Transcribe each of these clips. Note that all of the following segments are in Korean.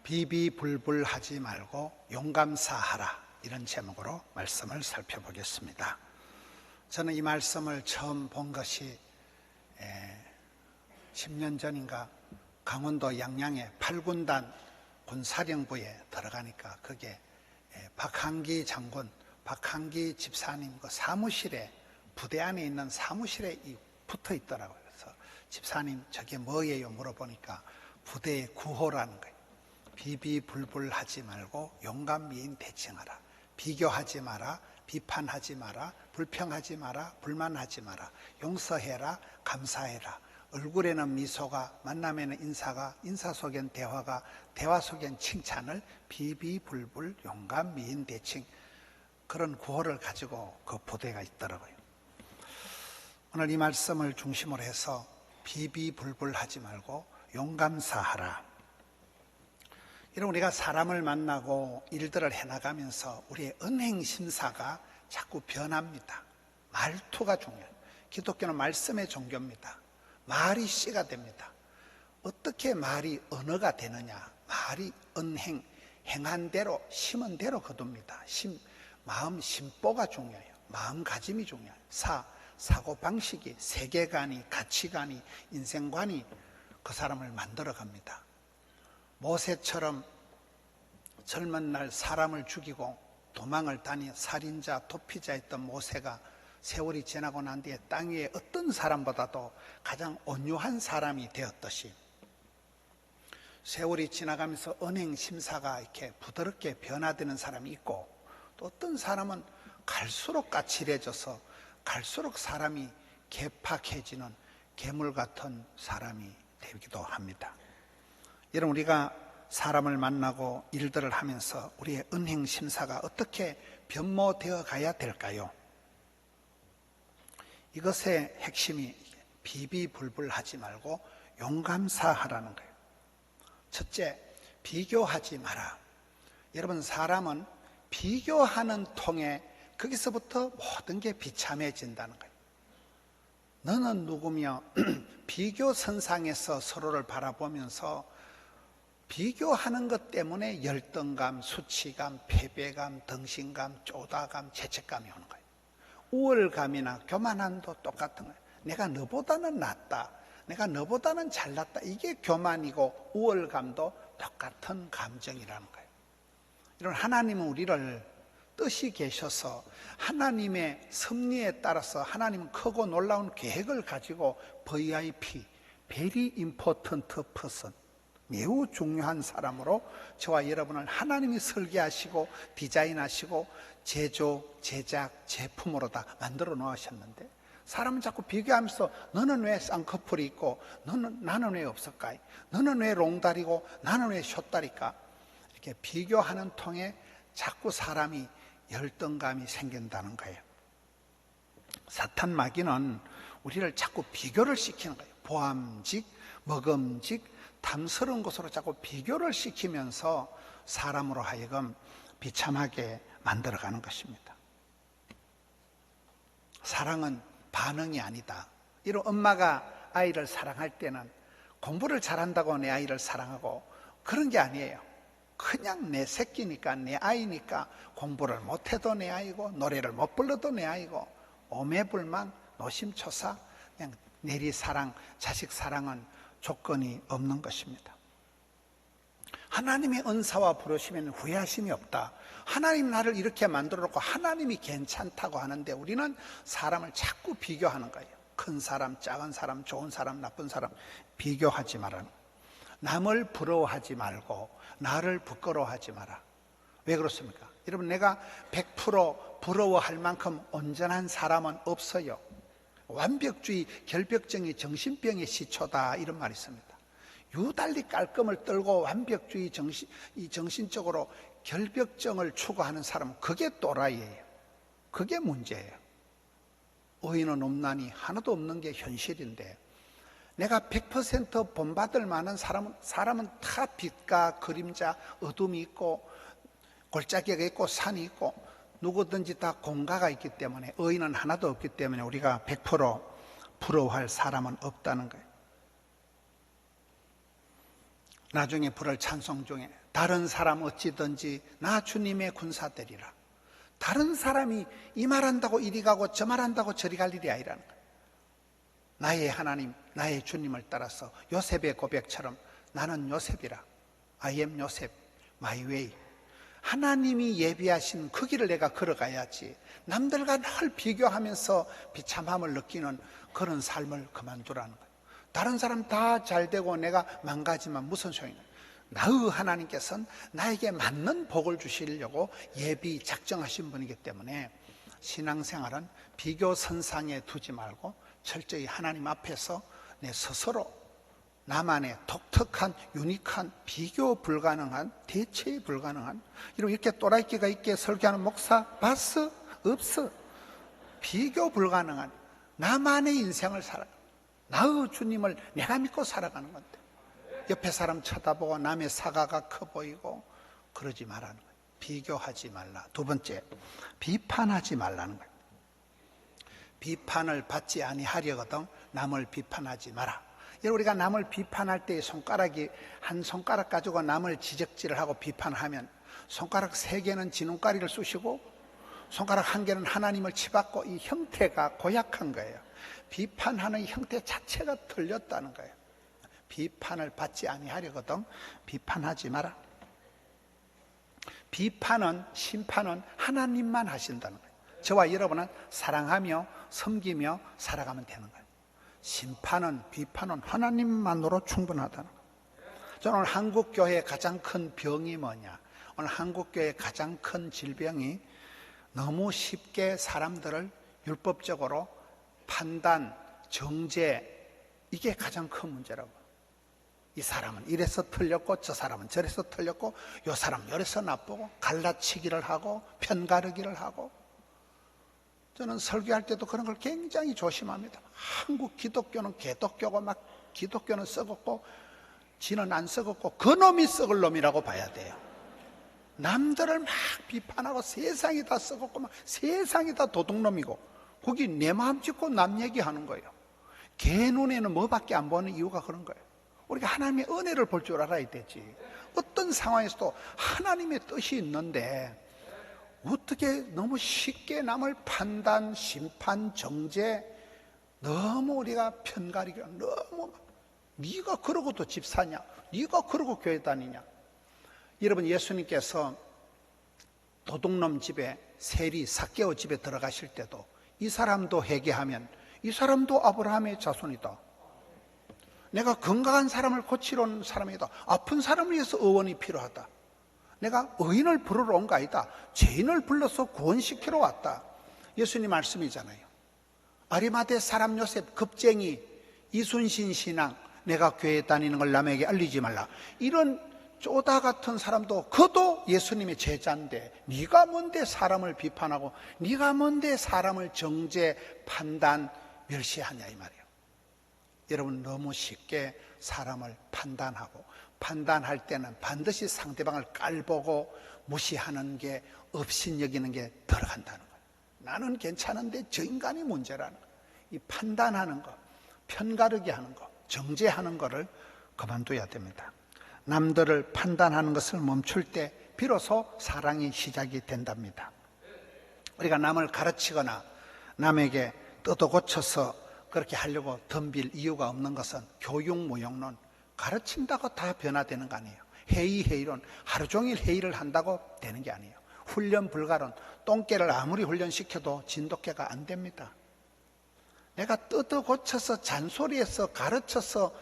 비비불불하지 말고 용감사하라, 이런 제목으로 말씀을 살펴보겠습니다. 저는 이 말씀을 처음 본 것이 10년 전인가 강원도 양양의 8군단 군사령부에 들어가니까 그게 박한기 장군, 박한기 집사님 그 사무실에, 부대 안에 있는 사무실에 붙어 있더라고요. 그래서 집사님 저게 뭐예요? 물어보니까 부대의 구호라는 거예요. 비비불불하지 말고 용감미인 대칭하라. 비교하지 마라, 비판하지 마라, 불평하지 마라, 불만하지 마라. 용서해라, 감사해라. 얼굴에는 미소가, 만남에는 인사가, 인사 속엔 대화가, 대화 속엔 칭찬을 비비불불 용감미인 대칭, 그런 구호를 가지고 그 부대가 있더라고요. 오늘 이 말씀을 중심으로 해서 비비불불하지 말고 용감사하라. 이런 우리가 사람을 만나고 일들을 해나가면서 우리의 은행심사가 자꾸 변합니다. 말투가 중요해요. 기독교는 말씀의 종교입니다. 말이 씨가 됩니다. 어떻게 말이 언어가 되느냐? 말이 은행, 행한 대로, 심은 대로 거둡니다. 마음 심보가 중요해요. 마음가짐이 중요해요. 사고방식이, 세계관이, 가치관이, 인생관이 그 사람을 만들어갑니다. 모세처럼 젊은 날 사람을 죽이고 도망을 다니 살인자, 도피자였던 모세가 세월이 지나고 난 뒤에 땅 위에 어떤 사람보다도 가장 온유한 사람이 되었듯이, 세월이 지나가면서 은행 심사가 이렇게 부드럽게 변화되는 사람이 있고, 또 어떤 사람은 갈수록 까칠해져서 갈수록 사람이 개팍해지는 괴물 같은 사람이 되기도 합니다. 여러분, 우리가 사람을 만나고 일들을 하면서 우리의 은행 심사가 어떻게 변모되어 가야 될까요? 이것의 핵심이 비비불불하지 말고 용감사하라는 거예요. 첫째, 비교하지 마라. 여러분, 사람은 비교하는 통에 거기서부터 모든 게 비참해진다는 거예요. 너는 누구며 비교선상에서 서로를 바라보면서 비교하는 것 때문에 열등감, 수치감, 패배감, 덩신감, 쪼다감, 죄책감이 오는 거예요. 우월감이나 교만함도 똑같은 거예요. 내가 너보다는 낫다, 내가 너보다는 잘났다, 이게 교만이고, 우월감도 똑같은 감정이라는 거예요. 이런 하나님은 우리를 뜻이 계셔서 하나님의 섭리에 따라서 하나님은 크고 놀라운 계획을 가지고 VIP, Very Important Person, 매우 중요한 사람으로 저와 여러분을 하나님이 설계하시고 디자인하시고 제작, 제품으로 다 만들어 놓으셨는데, 사람은 자꾸 비교하면서 너는 왜 쌍꺼풀이 있고 나는 왜 없을까? 너는 왜 롱다리고 나는 왜 숏다리까? 이렇게 비교하는 통에 자꾸 사람이 열등감이 생긴다는 거예요. 사탄 마귀는 우리를 자꾸 비교를 시키는 거예요. 보암직, 먹음직, 탐스러운 것으로 자꾸 비교를 시키면서 사람으로 하여금 비참하게 만들어가는 것입니다. 사랑은 반응이 아니다. 이런 엄마가 아이를 사랑할 때는 공부를 잘한다고 내 아이를 사랑하고 그런 게 아니에요. 그냥 내 새끼니까, 내 아이니까, 공부를 못해도 내 아이고 노래를 못 불러도 내 아이고, 오매불망, 노심초사, 그냥 내리사랑, 자식 사랑은 조건이 없는 것입니다. 하나님의 은사와 부르심에는 후회하심이 없다. 하나님 나를 이렇게 만들어 놓고 하나님이 괜찮다고 하는데 우리는 사람을 자꾸 비교하는 거예요. 큰 사람, 작은 사람, 좋은 사람, 나쁜 사람 비교하지 마라. 남을 부러워하지 말고 나를 부끄러워하지 마라. 왜 그렇습니까? 여러분, 내가 100% 부러워할 만큼 온전한 사람은 없어요. 완벽주의, 결벽증이 정신병의 시초다, 이런 말이 있습니다. 유달리 깔끔을 떨고 완벽주의 정신적으로 결벽증을 추구하는 사람은 그게 또라이예요. 그게 문제예요. 의인은 없나니 하나도 없는 게 현실인데, 내가 100% 본받을 만한 사람은 다 빛과 그림자, 어둠이 있고 골짜기가 있고 산이 있고 누구든지 다 공가가 있기 때문에, 의인은 하나도 없기 때문에 우리가 100% 부러워할 사람은 없다는 거예요. 나중에 부를 찬송 중에 다른 사람 어찌든지 나 주님의 군사 되리라. 다른 사람이 이 말한다고 이리 가고 저 말한다고 저리 갈 일이 아니라는 거예요. 나의 하나님, 나의 주님을 따라서 요셉의 고백처럼 나는 요셉이라. I am 요셉, my way. 하나님이 예비하신 그 길을 내가 걸어가야지. 남들과 늘 비교하면서 비참함을 느끼는 그런 삶을 그만두라는 거예요. 다른 사람 다 잘되고 내가 망가지면 무슨 소용이냐. 나의 하나님께서는 나에게 맞는 복을 주시려고 예비 작정하신 분이기 때문에 신앙생활은 비교 선상에 두지 말고 철저히 하나님 앞에서 내 스스로 나만의 독특한 유니크한 비교 불가능한 대체 불가능한 이렇게 또라이끼가 있게 설교하는 목사 봤어? 없어. 비교 불가능한 나만의 인생을 살아. 나의 주님을 내가 믿고 살아가는 건데 옆에 사람 쳐다보고 남의 사과가 커 보이고 그러지 말라는 거예요. 비교하지 말라. 두 번째, 비판하지 말라는 거예요. 비판을 받지 아니하려거든 남을 비판하지 마라. 우리가 남을 비판할 때 손가락이 한 손가락 가지고 남을 지적질을 하고 비판하면 손가락 3개는 지눈가리를 쑤시고 손가락 1개는 하나님을 치받고 이 형태가 고약한 거예요. 비판하는 형태 자체가 틀렸다는 거예요. 비판을 받지 아니하려거든 비판하지 마라. 비판은 심판은 하나님만 하신다는 거예요. 저와 여러분은 사랑하며 섬기며 살아가면 되는 거예요. 심판은 비판은 하나님만으로 충분하다는 거예요. 저는 오늘 한국교회의 가장 큰 병이 뭐냐, 오늘 한국교회의 가장 큰 질병이 너무 쉽게 사람들을 율법적으로 판단, 정죄, 이게 가장 큰 문제라고. 이 사람은 이래서 틀렸고 저 사람은 저래서 틀렸고 요 사람은 요래서 나쁘고 갈라치기를 하고 편가르기를 하고. 저는 설교할 때도 그런 걸 굉장히 조심합니다. 한국 기독교는 개독교고 막 기독교는 썩었고 지는 안 썩었고 그놈이 썩을 놈이라고 봐야 돼요. 남들을 막 비판하고 세상이 다 썩었고 막 세상이 다 도둑놈이고 거기 내 마음 짚고 남 얘기하는 거예요. 개 눈에는 뭐밖에 안 보는 이유가 그런 거예요. 우리가 하나님의 은혜를 볼 줄 알아야 되지. 어떤 상황에서도 하나님의 뜻이 있는데 어떻게 너무 쉽게 남을 판단, 심판, 정죄, 너무 우리가 편가르기가 너무 네가 그러고도 집 사냐, 네가 그러고 교회 다니냐. 여러분, 예수님께서 도둑놈 집에, 세리 삭개오 집에 들어가실 때도 이 사람도 회개하면 이 사람도 아브라함의 자손이다. 내가 건강한 사람을 고치러 온 사람이다. 아픈 사람을 위해서 의원이 필요하다. 내가 의인을 부르러 온 거 아니다. 죄인을 불러서 구원시키러 왔다. 예수님 말씀이잖아요. 아리마대 사람 요셉 겁쟁이 이순신 신앙, 내가 교회 다니는 걸 남에게 알리지 말라. 이런 쪼다 같은 사람도 그도 예수님의 제자인데 네가 뭔데 사람을 비판하고 네가 뭔데 사람을 정죄, 판단, 멸시하냐 이 말이에요. 여러분, 너무 쉽게 사람을 판단하고 판단할 때는 반드시 상대방을 깔보고 무시하는 게, 업신여기는 게 들어간다는 거예요. 나는 괜찮은데 저 인간이 문제라는 거예요. 이 판단하는 거, 편가르기 하는 거, 정죄하는 거를 그만둬야 됩니다. 남들을 판단하는 것을 멈출 때 비로소 사랑이 시작이 된답니다. 우리가 남을 가르치거나 남에게 뜯어 고쳐서 그렇게 하려고 덤빌 이유가 없는 것은 교육무용론, 가르친다고 다 변화되는 거 아니에요. 회의론, 하루 종일 회의를 한다고 되는 게 아니에요. 훈련 불가론, 똥개를 아무리 훈련시켜도 진돗개가 안 됩니다. 내가 뜯어 고쳐서 잔소리해서 가르쳐서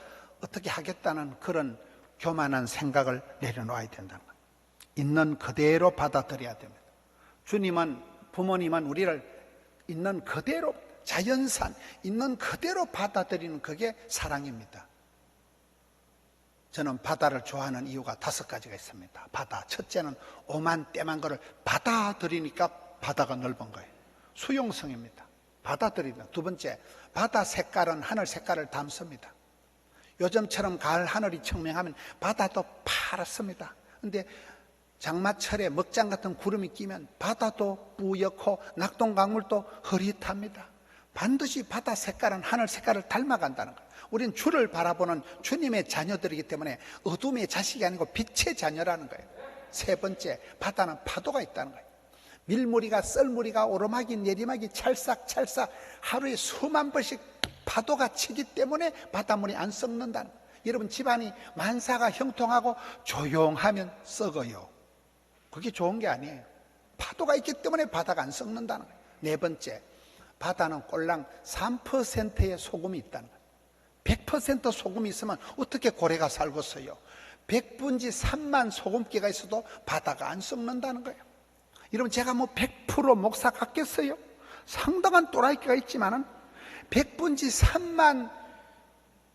어떻게 하겠다는 그런 교만한 생각을 내려놓아야 된다는 거예요. 있는 그대로 받아들여야 됩니다. 주님은, 부모님은 우리를 있는 그대로, 자연산, 있는 그대로 받아들이는 그게 사랑입니다. 저는 바다를 좋아하는 이유가 5가지가 있습니다. 바다, 첫째는 오만 때만 거를 받아들이니까 바다가 넓은 거예요. 수용성입니다. 받아들이다. 두 번째, 바다 색깔은 하늘 색깔을 담습니다. 요즘처럼 가을 하늘이 청명하면 바다도 파랗습니다. 근데 장마철에 먹장 같은 구름이 끼면 바다도 뿌옇고 낙동강물도 흐릿합니다. 반드시 바다 색깔은 하늘 색깔을 닮아간다는 거예요. 우리는 주를 바라보는 주님의 자녀들이기 때문에 어둠의 자식이 아니고 빛의 자녀라는 거예요. 세 번째, 바다는 파도가 있다는 거예요. 밀무리가 썰무리가 오르막이 내리막이 찰싹찰싹 하루에 수만 번씩 파도가 치기 때문에 바닷물이 안 썩는다는 거예요. 여러분, 집안이 만사가 형통하고 조용하면 썩어요. 그게 좋은 게 아니에요. 파도가 있기 때문에 바다가 안 썩는다는 거예요. 네 번째, 바다는 꼴랑 3%의 소금이 있다는 거예요. 100% 소금이 있으면 어떻게 고래가 살겠어요? 100분지 3만 소금기가 있어도 바다가 안 썩는다는 거예요. 여러분, 제가 뭐 100% 목사 같겠어요? 상당한 또라이끼가 있지만은 100분지 3만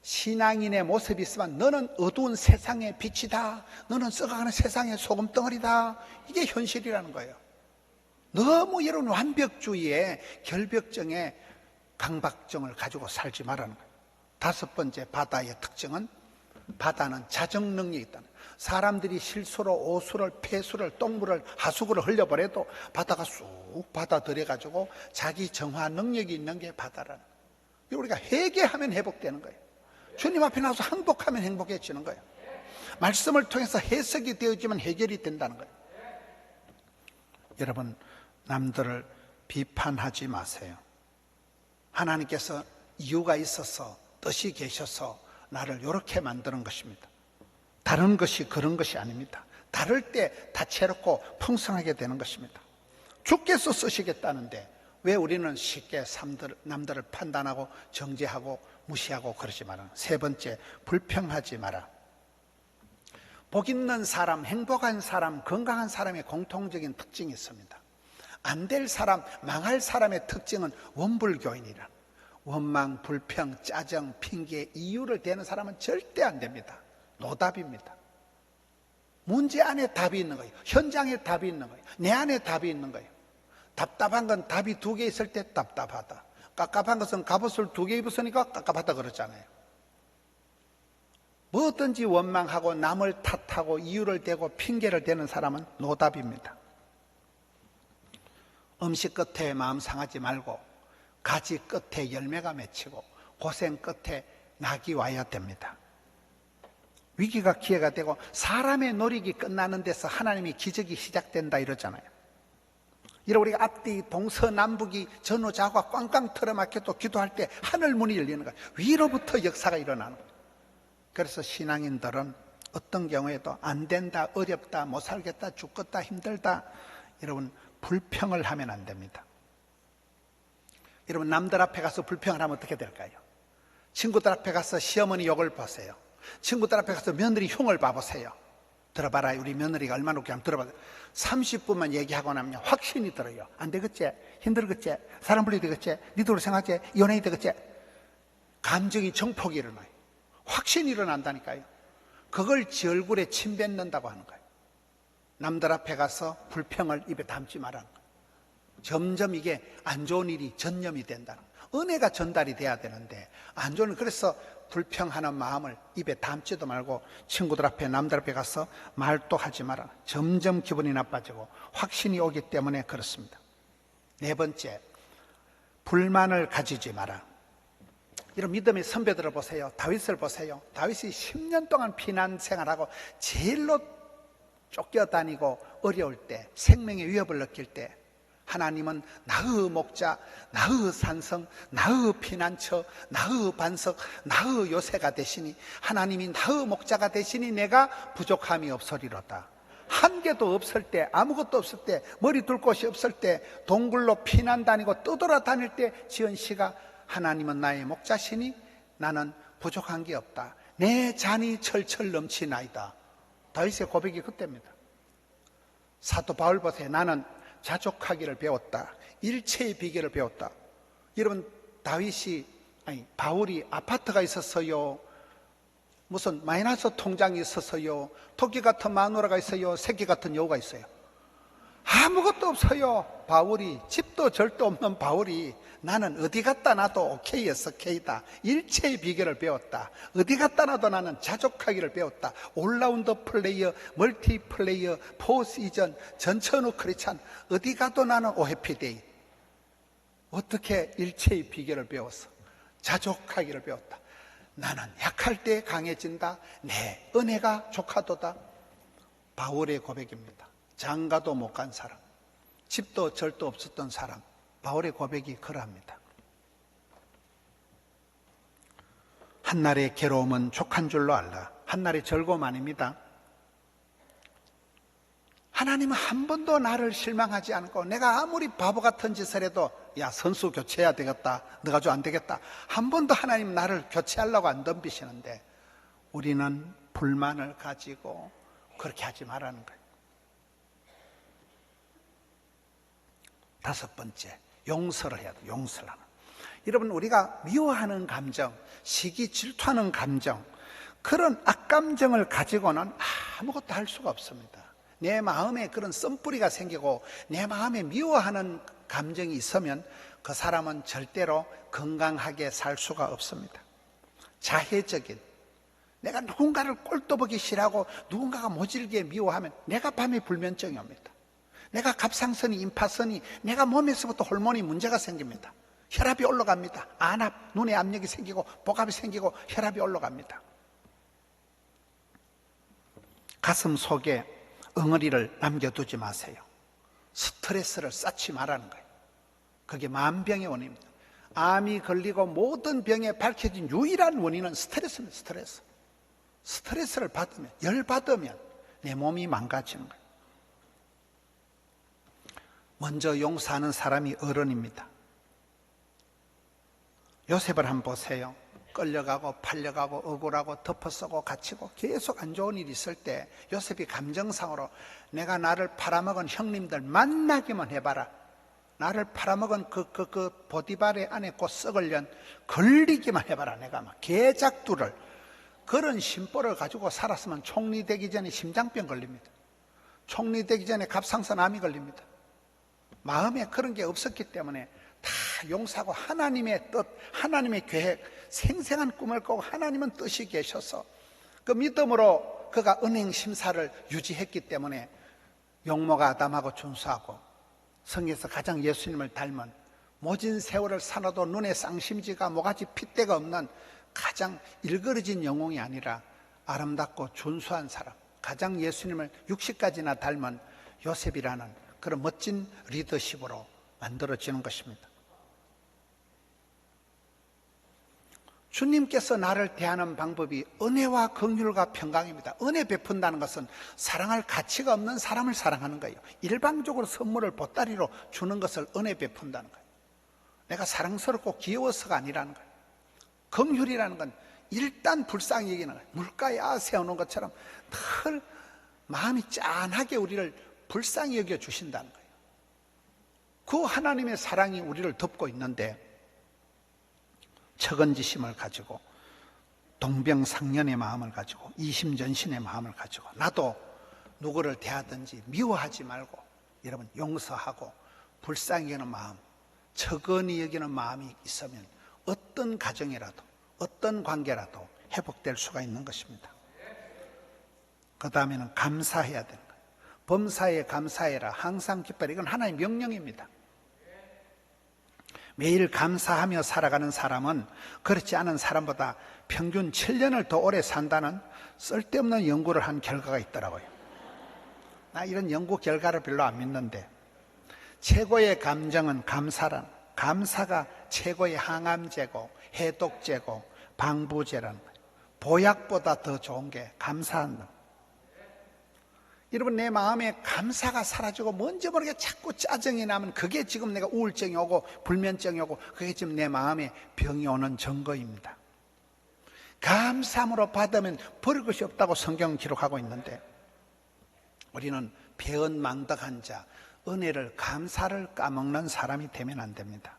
신앙인의 모습이 있으면 너는 어두운 세상의 빛이다, 너는 썩어가는 세상의 소금덩어리다, 이게 현실이라는 거예요. 너무 여러분 완벽주의에 결벽증에 강박증을 가지고 살지 말라는 거예요. 다섯 번째, 바다의 특징은 바다는 자정 능력이 있다. 사람들이 실수로 오수를 폐수를 똥물을 하수구를 흘려버려도 바다가 쑥 받아들여가지고 자기 정화 능력이 있는 게 바다라는 거예요. 우리가 회개하면 회복되는 거예요. 주님 앞에 나와서 항복하면 행복해지는 거예요. 말씀을 통해서 해석이 되어지면 해결이 된다는 거예요. 여러분, 남들을 비판하지 마세요. 하나님께서 이유가 있어서 뜻이 계셔서 나를 이렇게 만드는 것입니다. 다른 것이 그런 것이 아닙니다. 다를 때 다채롭고 풍성하게 되는 것입니다. 주께서 쓰시겠다는데 왜 우리는 쉽게 남들을 판단하고 정죄하고 무시하고 그러지 마라. 세 번째, 불평하지 마라. 복 있는 사람, 행복한 사람, 건강한 사람의 공통적인 특징이 있습니다. 안 될 사람, 망할 사람의 특징은 원불교인이라. 원망, 불평, 짜증, 핑계, 이유를 대는 사람은 절대 안 됩니다. 노답입니다. 문제 안에 답이 있는 거예요. 현장에 답이 있는 거예요. 내 안에 답이 있는 거예요. 답답한 건 답이 두 개 있을 때 답답하다. 깝깝한 것은 갑옷을 두 개 입었으니까 깝깝하다 그러잖아요. 뭐든지 원망하고 남을 탓하고 이유를 대고 핑계를 대는 사람은 노답입니다. 음식 끝에 마음 상하지 말고 가지 끝에 열매가 맺히고 고생 끝에 낙이 와야 됩니다. 위기가 기회가 되고 사람의 노력이 끝나는 데서 하나님의 기적이 시작된다 이러잖아요. 이런 우리가 앞뒤 동서남북이 전후좌우가 꽝꽝 틀어막혀도 기도할 때 하늘문이 열리는 거예요. 위로부터 역사가 일어나는 거예요. 그래서 신앙인들은 어떤 경우에도 안 된다, 어렵다, 못 살겠다, 죽겠다, 힘들다, 여러분 불평을 하면 안 됩니다. 여러분, 남들 앞에 가서 불평을 하면 어떻게 될까요? 친구들 앞에 가서 시어머니 욕을 보세요. 친구들 앞에 가서 며느리 흉을 봐보세요. 들어봐라, 우리 며느리가 얼마나 웃겨. 한번 들어봐. 30분만 얘기하고 나면 확신이 들어요. 안 되겠지? 힘들겠지? 사람 불리 되겠지? 니들 생각하지? 연예인 되겠지? 감정이 정폭이 일어나요. 확신이 일어난다니까요. 그걸 지 얼굴에 침 뱉는다고 하는 거예요. 남들 앞에 가서 불평을 입에 담지 말라는 거예요. 점점 이게 안 좋은 일이 전염이 된다는 거예요. 은혜가 전달이 돼야 되는데 안 좋은, 그래서 불평하는 마음을 입에 담지도 말고 친구들 앞에 남들 앞에 가서 말도 하지 마라. 점점 기분이 나빠지고 확신이 오기 때문에 그렇습니다. 네 번째, 불만을 가지지 마라. 이런 믿음의 선배들을 보세요. 다윗을 보세요. 다윗이 10년 동안 피난 생활하고 제일로 쫓겨다니고 어려울 때, 생명의 위협을 느낄 때 하나님은 나의 목자, 나의 산성, 나의 피난처, 나의 반석, 나의 요새가 되시니, 하나님이 나의 목자가 되시니 내가 부족함이 없으리로다. 한계도 없을 때, 아무것도 없을 때, 머리 둘 곳이 없을 때, 동굴로 피난 다니고 떠돌아다닐 때 지은 시가 하나님은 나의 목자시니 나는 부족한 게 없다. 내 잔이 철철 넘치나이다. 다윗의 고백이 그때입니다. 사도 바울 보세요. 나는 자족하기를 배웠다. 일체의 비결을 배웠다. 여러분, 바울이 아파트가 있었어요? 무슨 마이너스 통장이 있었어요? 토끼 같은 마누라가 있어요? 새끼 같은 여우가 있어요? 아무것도 없어요. 바울이, 집도 절도 없는 바울이 나는 어디 갖다 놔도 오케이였어, 오케이다. 일체의 비결을 배웠다. 어디 갖다 놔도 나는 자족하기를 배웠다. 올라운더 플레이어, 멀티 플레이어, 포시전, 전천후 크리찬, 어디 가도 나는 오해피데이. 어떻게 일체의 비결을 배웠어? 자족하기를 배웠다. 나는 약할 때 강해진다. 내 은혜가 족하도다. 바울의 고백입니다. 장가도 못 간 사람, 집도 절도 없었던 사람, 바울의 고백이 그러합니다. 한날의 괴로움은 족한 줄로 알라. 한날의 즐거움 아닙니다. 하나님은 한 번도 나를 실망하지 않고 내가 아무리 바보 같은 짓을 해도 야, 선수 교체해야 되겠다, 너가 좀 안 되겠다, 한 번도 하나님 나를 교체하려고 안 덤비시는데 우리는 불만을 가지고 그렇게 하지 말라는 거예요. 다섯 번째, 용서를 해야 돼요. 용서를 하는. 여러분, 우리가 미워하는 감정, 시기 질투하는 감정, 그런 악감정을 가지고는 아무것도 할 수가 없습니다. 내 마음에 그런 썬뿌리가 생기고 내 마음에 미워하는 감정이 있으면 그 사람은 절대로 건강하게 살 수가 없습니다. 자해적인, 내가 누군가를 꼴도 보기 싫어하고 누군가가 모질게 미워하면 내가 밤에 불면증이 옵니다. 내가 갑상선이, 임파선이, 내가 몸에서부터 호르몬이 문제가 생깁니다. 혈압이 올라갑니다. 안압, 눈에 압력이 생기고 복압이 생기고 혈압이 올라갑니다. 가슴 속에 엉어리를 남겨두지 마세요. 스트레스를 쌓지 말라는 거예요. 그게 만병의 원인입니다. 암이 걸리고 모든 병에 밝혀진 유일한 원인은 스트레스입니다. 스트레스. 스트레스를 받으면, 열받으면 내 몸이 망가지는 거예요. 먼저 용서하는 사람이 어른입니다. 요셉을 한번 보세요. 끌려가고 팔려가고 억울하고 덮어쓰고 갇히고 계속 안 좋은 일이 있을 때 요셉이 감정상으로 내가 나를 팔아먹은 형님들 만나기만 해봐라. 나를 팔아먹은 그 보디발의 안에 곧 썩을 년 걸리기만 해봐라. 내가 막 계작두를, 그런 심보를 가지고 살았으면 총리 되기 전에 심장병 걸립니다. 총리 되기 전에 갑상선 암이 걸립니다. 마음에 그런 게 없었기 때문에 다 용서하고 하나님의 뜻, 하나님의 계획, 생생한 꿈을 꾸고 하나님은 뜻이 계셔서 그 믿음으로 그가 은행 심사를 유지했기 때문에 용모가 아담하고 준수하고 성경에서 가장 예수님을 닮은, 모진 세월을 살아도 눈에 쌍심지가 모가지 핏대가 없는 가장 일그러진 영웅이 아니라 아름답고 준수한 사람, 가장 예수님을 60까지나 닮은 요셉이라는 그런 멋진 리더십으로 만들어지는 것입니다. 주님께서 나를 대하는 방법이 은혜와 긍휼과 평강입니다. 은혜 베푼다는 것은 사랑할 가치가 없는 사람을 사랑하는 거예요. 일방적으로 선물을 보따리로 주는 것을 은혜 베푼다는 거예요. 내가 사랑스럽고 귀여워서가 아니라는 거예요. 긍휼이라는 건 일단 불쌍히 여기는 거예요. 물가에 세워놓은 것처럼 늘 마음이 짠하게 우리를 불쌍히 여겨 주신다는 거예요. 그 하나님의 사랑이 우리를 덮고 있는데 척은지심을 가지고 동병상련의 마음을 가지고 이심전신의 마음을 가지고 나도 누구를 대하든지 미워하지 말고 여러분 용서하고 불쌍히 여기는 마음, 척은히 여기는 마음이 있으면 어떤 가정이라도 어떤 관계라도 회복될 수가 있는 것입니다. 그 다음에는 감사해야 되는 거예요. 범사에 감사해라, 항상 기뻐라. 이건 하나님의 명령입니다. 매일 감사하며 살아가는 사람은 그렇지 않은 사람보다 평균 7년을 더 오래 산다는 쓸데없는 연구를 한 결과가 있더라고요. 나 이런 연구 결과를 별로 안 믿는데, 최고의 감정은 감사란, 감사가 최고의 항암제고 해독제고 방부제라는 거예요. 보약보다 더 좋은 게 감사한다. 여러분, 내 마음에 감사가 사라지고 뭔지 모르게 자꾸 짜증이 나면 그게 지금 내가 우울증이 오고 불면증이 오고 그게 지금 내 마음에 병이 오는 증거입니다. 감사함으로 받으면 버릴 것이 없다고 성경은 기록하고 있는데 우리는 배은망덕한 자, 은혜를, 감사를 까먹는 사람이 되면 안 됩니다.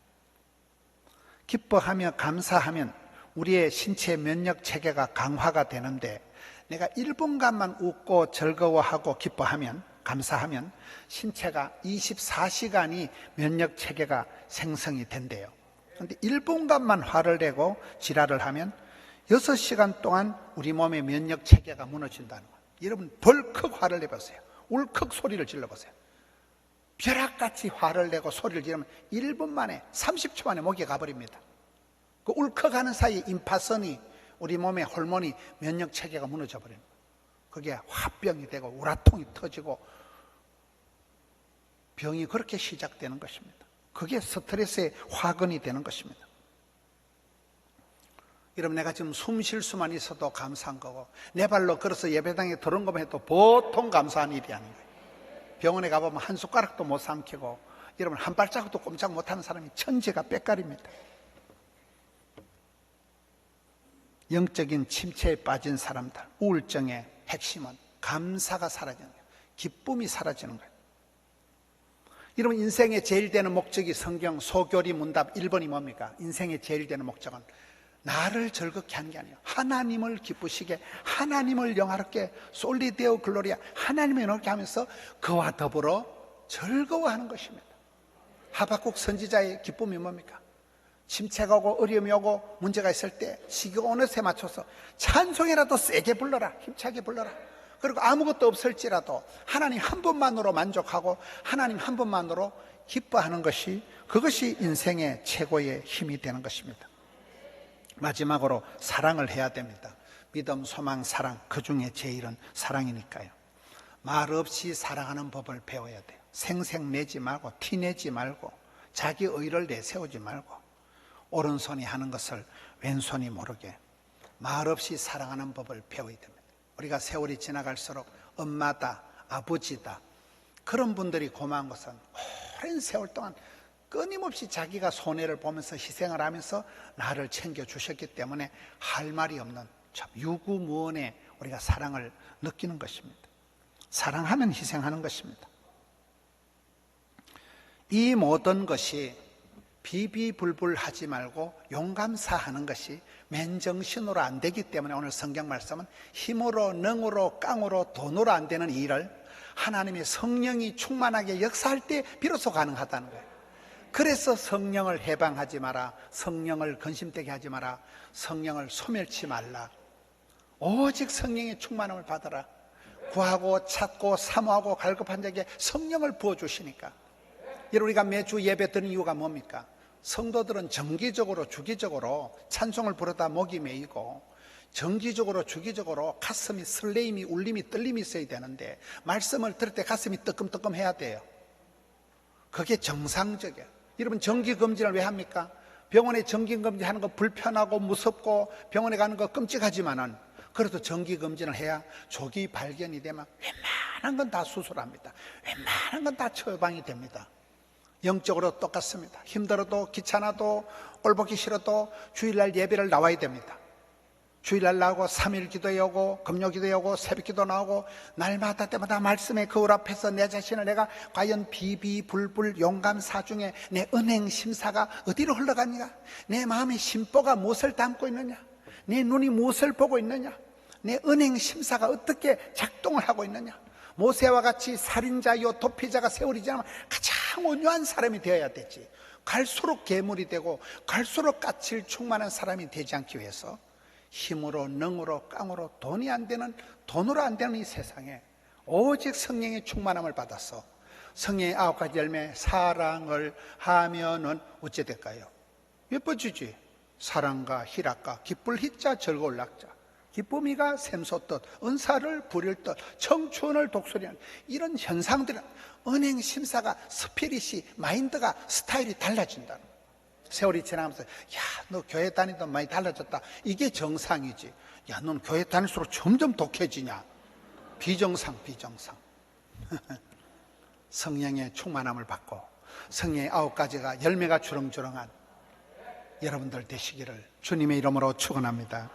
기뻐하며 감사하면 우리의 신체 면역 체계가 강화가 되는데 내가 1분간만 웃고 즐거워하고 기뻐하면, 감사하면 신체가 24시간이 면역 체계가 생성이 된대요. 그런데 1분간만 화를 내고 지랄을 하면 6시간 동안 우리 몸의 면역 체계가 무너진다는 거예요. 여러분 벌컥 화를 내보세요. 울컥 소리를 질러보세요. 벼락같이 화를 내고 소리를 지르면 1분 만에 30초 만에 목이 가버립니다. 그 울컥하는 사이에 임파선이 우리 몸의 호르몬이 면역 체계가 무너져 버립니다. 그게 화병이 되고 우라통이 터지고 병이 그렇게 시작되는 것입니다. 그게 스트레스의 화근이 되는 것입니다. 여러분, 내가 지금 숨 쉴 수만 있어도 감사한 거고, 내 발로 걸어서 예배당에 들어온 것만 해도 보통 감사한 일이 아닌 거예요. 병원에 가보면 한 숟가락도 못 삼키고, 여러분 한 발자국도 꼼짝 못하는 사람이 천지가 빽깔입니다. 영적인 침체에 빠진 사람들, 우울증의 핵심은 감사가 사라지는 거예요. 기쁨이 사라지는 거예요. 여러분, 인생의 제일 되는 목적이 성경 소교리 문답 1번이 뭡니까? 인생의 제일 되는 목적은 나를 즐겁게 하는 게 아니에요. 하나님을 기쁘시게, 하나님을 영화롭게, 솔리데오 글로리아, 하나님을 영화롭게 하면서 그와 더불어 즐거워하는 것입니다. 하박국 선지자의 기쁨이 뭡니까? 침체가 오고 어려움이 오고 문제가 있을 때 시기가 어느 새 맞춰서 찬송이라도 세게 불러라, 힘차게 불러라. 그리고 아무것도 없을지라도 하나님 한 분만으로 만족하고 하나님 한 분만으로 기뻐하는 것이, 그것이 인생의 최고의 힘이 되는 것입니다. 마지막으로 사랑을 해야 됩니다. 믿음, 소망, 사랑, 그 중에 제일은 사랑이니까요. 말 없이 사랑하는 법을 배워야 돼요. 생색 내지 말고, 티 내지 말고, 자기 의를 내세우지 말고, 오른손이 하는 것을 왼손이 모르게 말 없이 사랑하는 법을 배워야 됩니다. 우리가 세월이 지나갈수록 엄마다, 아버지다, 그런 분들이 고마운 것은 오랜 세월 동안 끊임없이 자기가 손해를 보면서 희생을 하면서 나를 챙겨주셨기 때문에 할 말이 없는 참 유구무원의 우리가 사랑을 느끼는 것입니다. 사랑하면 희생하는 것입니다. 이 모든 것이 비비불불하지 말고 용감사하는 것이 맨정신으로 안 되기 때문에 오늘 성경 말씀은 힘으로, 능으로, 깡으로, 돈으로 안 되는 일을 하나님의 성령이 충만하게 역사할 때 비로소 가능하다는 거예요. 그래서 성령을 해방하지 마라, 성령을 근심되게 하지 마라, 성령을 소멸치 말라. 오직 성령의 충만함을 받아라. 구하고 찾고 사모하고 갈급한 자에게 성령을 부어주시니까. 여러분, 우리가 매주 예배 드리는 이유가 뭡니까? 성도들은 정기적으로 주기적으로 찬송을 부르다 목이 메이고, 정기적으로 주기적으로 가슴이 설레임이, 울림이, 떨림이 있어야 되는데 말씀을 들을 때 가슴이 뜨끔뜨끔 해야 돼요. 그게 정상적이에요. 여러분, 정기검진을 왜 합니까? 병원에 정기검진 하는 거 불편하고 무섭고 병원에 가는 거 끔찍하지만은 그래도 정기검진을 해야 조기 발견이 되면 웬만한 건 다 수술합니다. 웬만한 건 다 처방이 됩니다. 영적으로 똑같습니다. 힘들어도 귀찮아도 꼴보기 싫어도 주일날 예배를 나와야 됩니다. 주일날 나오고 3일 기도에 오고 금요 기도에 오고 새벽 기도 나오고 날마다 때마다 말씀의 거울 앞에서 내 자신을 내가 과연 비비불불 용감사중에 내 은행 심사가 어디로 흘러가느냐, 내 마음의 심보가 무엇을 담고 있느냐, 내 눈이 무엇을 보고 있느냐, 내 은행 심사가 어떻게 작동을 하고 있느냐. 모세와 같이 살인자요 도피자가 세월이 지나면 가장 온유한 사람이 되어야 되지. 갈수록 괴물이 되고 갈수록 까칠 충만한 사람이 되지 않기 위해서 힘으로, 능으로, 깡으로, 돈이 안 되는, 돈으로 안 되는 이 세상에 오직 성령의 충만함을 받아서 성령의 9가지 열매 사랑을 하면은 어찌 될까요? 예뻐지지. 사랑과 희락과 기쁠 희자 즐거울 낙자, 기쁨이가 샘솟듯 은사를 부릴 듯 청춘을 독수리하는 이런 현상들은 은행 심사가 스피릿이, 마인드가, 스타일이 달라진다는 거예요. 세월이 지나면서 야, 너 교회 다니던 많이 달라졌다, 이게 정상이지. 야, 넌 교회 다닐수록 점점 독해지냐. 비정상. 성령의 충만함을 받고 성령의 9가지가 열매가 주렁주렁한 여러분들 되시기를 주님의 이름으로 축원합니다.